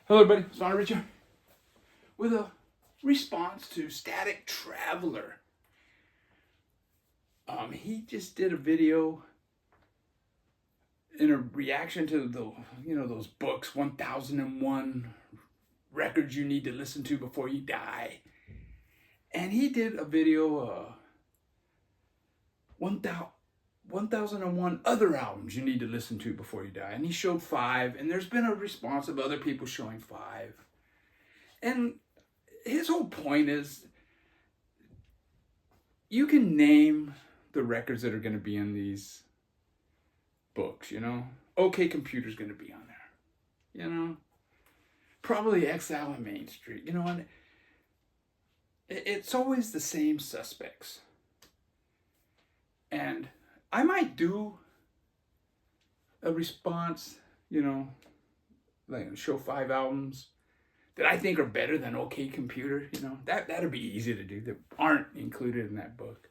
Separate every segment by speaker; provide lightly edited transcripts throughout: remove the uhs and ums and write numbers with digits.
Speaker 1: Hello everybody, it's Ron Richard with a response to Static Traveler. He just did a video in a reaction to those books, 1001 records you need to listen to before you die. And he did a video, 1001 other albums you need to listen to before you die. And he showed 5, and there's been a response of other people showing 5. And his whole point is, you can name the records that are going to be in these books, OK Computer's going to be on there, probably Exile on Main Street, and it's always the same suspects. And I might do a response, like show 5 albums that I think are better than OK Computer, that'd be easy to do, that aren't included in that book.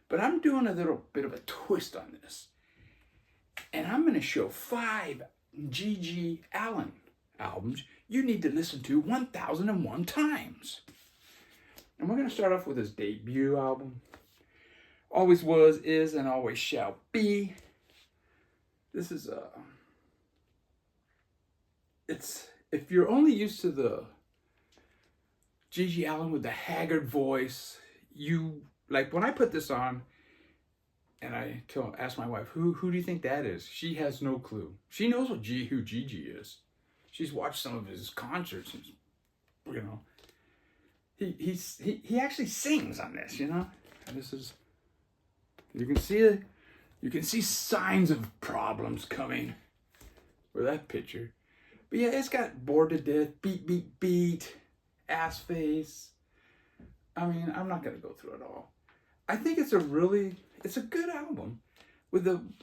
Speaker 1: But I'm doing a little bit of a twist on this. And I'm going to show 5 G.G. Allin albums you need to listen to 1001 times. And we're going to start off with his debut album, Always Was, Is, and Always Shall Be. This is if you're only used to the G.G. Allin with the haggard voice, like when I put this on and I ask my wife, who do you think that is? She has no clue. She knows who G.G. is. She's watched some of his concerts, and, he actually sings on this, And this is, you can see signs of problems coming with that picture. But yeah, it's got Bored to Death, Beat, Beat, Beat, Ass Face. I mean, I'm not going to go through it all. I think it's a good album.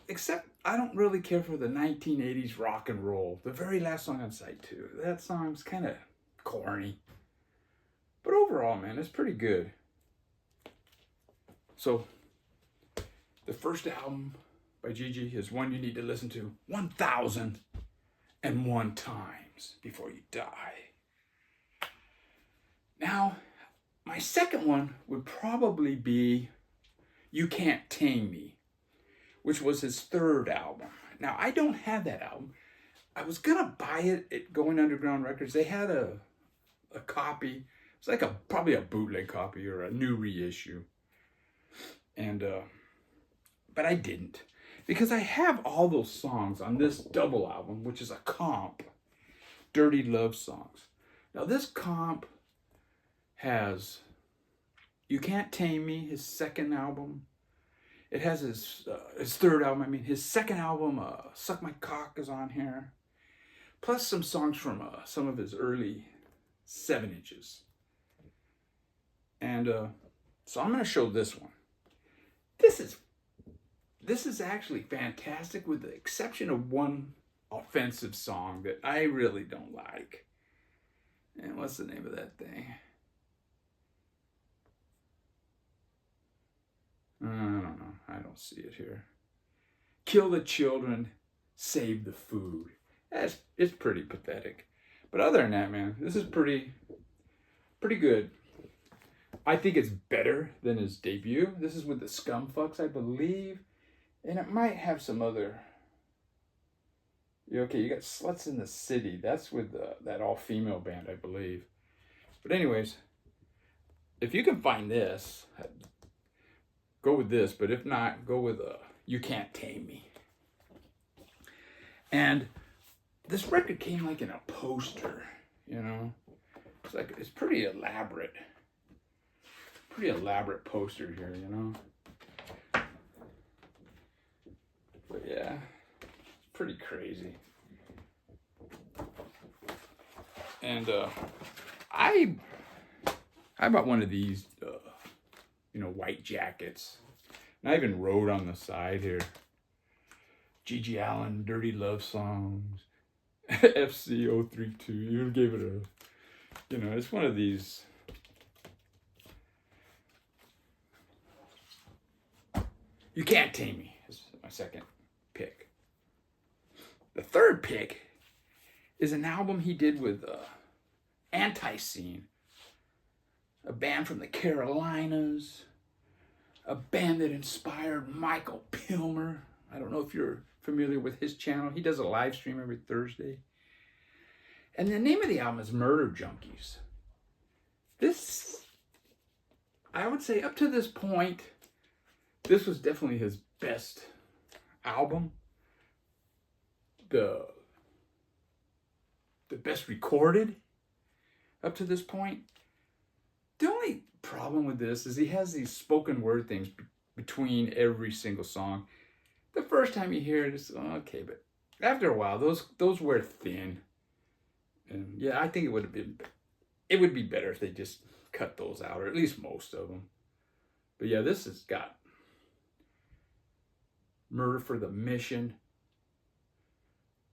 Speaker 1: Except I don't really care for the 1980s rock and roll. The very last song on side 2. That song's kind of corny. But overall, man, it's pretty good. So, the first album by G.G. is one you need to listen to 1001 times before you die. Now, my second one would probably be You Can't Tame Me, which was his 3rd album. Now, I don't have that album. I was going to buy it at Going Underground Records. They had a copy. It's like probably a bootleg copy or a new reissue. And but I didn't, because I have all those songs on this double album, which is a comp, Dirty Love Songs. Now this comp has You Can't Tame Me, his 2nd album. It has his 3rd album, his 2nd album, Suck My Cock, is on here. Plus some songs from some of his early 7 inches. And so I'm going to show this one. This is actually fantastic, with the exception of one offensive song that I really don't like. And what's the name of that thing? I don't know. I don't see it here. Kill the Children, Save the Food. It's pretty pathetic. But other than that, man, this is pretty good. I think it's better than his debut. This is with the Scum Fucks, I believe. And it might have some other... Okay, you got Sluts in the City. That's with that all-female band, I believe. But anyways, if you can find this, go with this. But if not, go with You Can't Tame Me. And this record came like in a poster, It's pretty elaborate. Pretty elaborate poster here, But yeah, it's pretty crazy. And I bought one of these, white jackets. And I even wrote on the side here, G.G. Allin, Dirty Love Songs, FC032. You gave it a, it's one of these. You Can't Tame Me is my second pick. The third pick is an album he did with Antiseen, a band from the Carolinas, a band that inspired Michael Pilmer. I don't know if you're familiar with his channel. He does a live stream every Thursday. And the name of the album is Murder Junkies. This, I would say up to this point, this was definitely his best album. The best recorded up to this point. The only problem with this is he has these spoken word things between every single song. The first time you hear it, it's okay, but after a while, those wear thin. And yeah, I think it would be better if they just cut those out, or at least most of them. But yeah, this has got Murder for the Mission,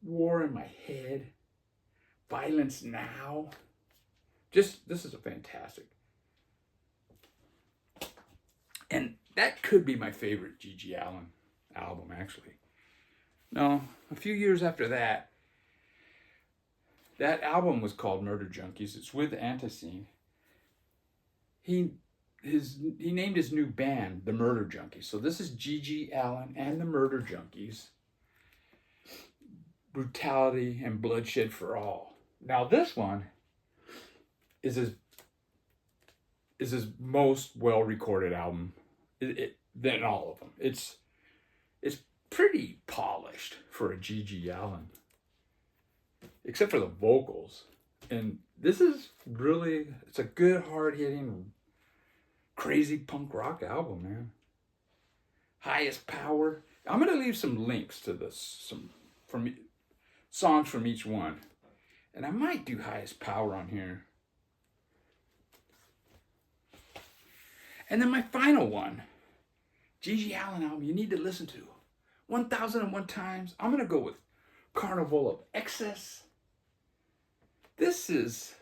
Speaker 1: War in My Head, Violence Now. This is a fantastic. And that could be my favorite G.G. Allin album, actually. No, a few years after that, that album was called Murder Junkies. It's with Antiseen. He named his new band the Murder Junkies. So this is G.G. Allin and the Murder Junkies. Brutality and Bloodshed for All. Now this one is his most well-recorded album than all of them. It's pretty polished for a G.G. Allin, except for the vocals. And this is really, it's a good, hard-hitting, crazy punk rock album, man. Highest Power. I'm going to leave some links to this, songs from each one. And I might do Highest Power on here. And then my final one, G.G. Allin album you need to listen to 1001 times. I'm going to go with Carnival of Excess. This is,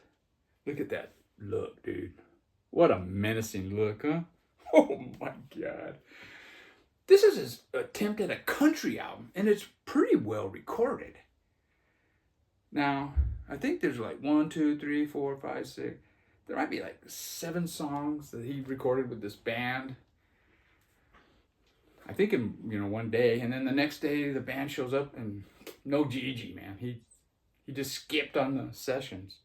Speaker 1: look at that look, dude. What a menacing look, huh? Oh my God. This is his attempt at a country album, and it's pretty well recorded. Now, I think there's like 1, 2, 3, 4, 5, 6. There might be like 7 songs that he recorded with this band. I think in one day, and then the next day the band shows up and no Gigi, man. He just skipped on the sessions.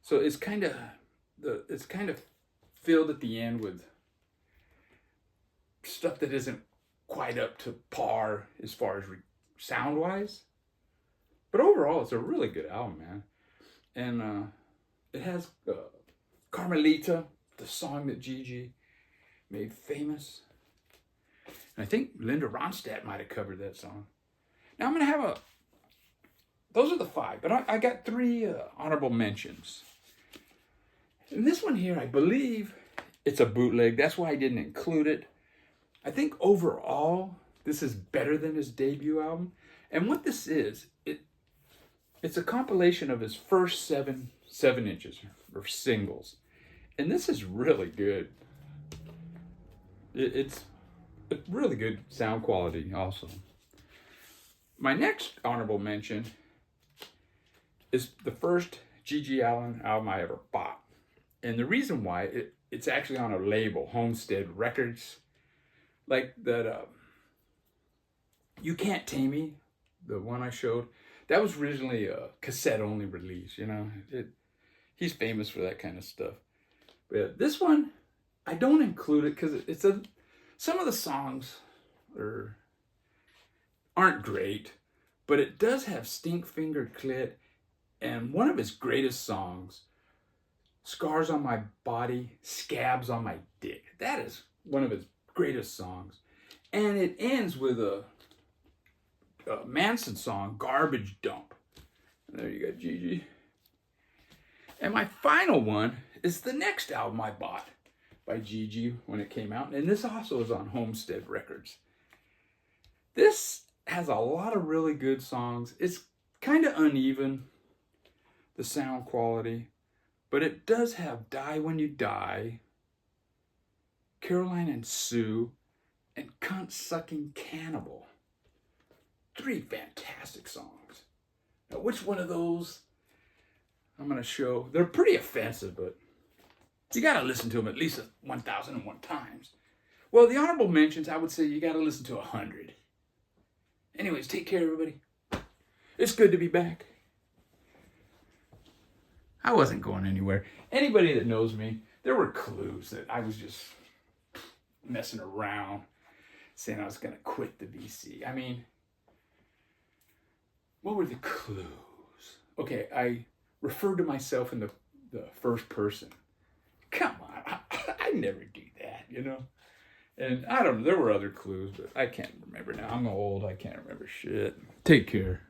Speaker 1: So it's kind of filled at the end with stuff that isn't quite up to par as far as sound wise. But overall, it's a really good album, man. And it has Carmelita, the song that Gigi made famous. And I think Linda Ronstadt might have covered that song. Now I'm going to have those are the 5, but I got 3 honorable mentions. And this one here, I believe it's a bootleg. That's why I didn't include it. I think overall, this is better than his debut album. And what this is, it's a compilation of his first 7 inches, or singles. And this is really good. It's a really good sound quality also. My next honorable mention is the first G.G. Allin album I ever bought. And the reason why, it's actually on a label, Homestead Records. Like that, You Can't Tame Me, the one I showed, that was originally a cassette-only release, He's famous for that kind of stuff. But this one, I don't include it because some of the songs aren't great, but it does have Stink Fingered Clit, and one of his greatest songs, Scars on My Body, Scabs on My Dick. That is one of his greatest songs. And it ends with a Manson song, Garbage Dump. And there you go, Gigi. And my final one is the next album I bought by Gigi when it came out. And this also is on Homestead Records. This has a lot of really good songs. It's kind of uneven, the sound quality. But it does have Die When You Die, Caroline and Sue, and Cunt Sucking Cannibal. 3 fantastic songs. Now, which one of those I'm going to show? They're pretty offensive, but you got to listen to them at least 1,001 times. Well, the honorable mentions, I would say you got to listen to 100. Anyways, take care, everybody. It's good to be back. I wasn't going anywhere. Anybody that knows me, there were clues that I was just messing around, saying I was going to quit the BC. I mean, what were the clues? Okay, I referred to myself in the first person. Come on, I never do that, you know? And I don't know, there were other clues, but I can't remember now. I'm old, I can't remember shit. Take care.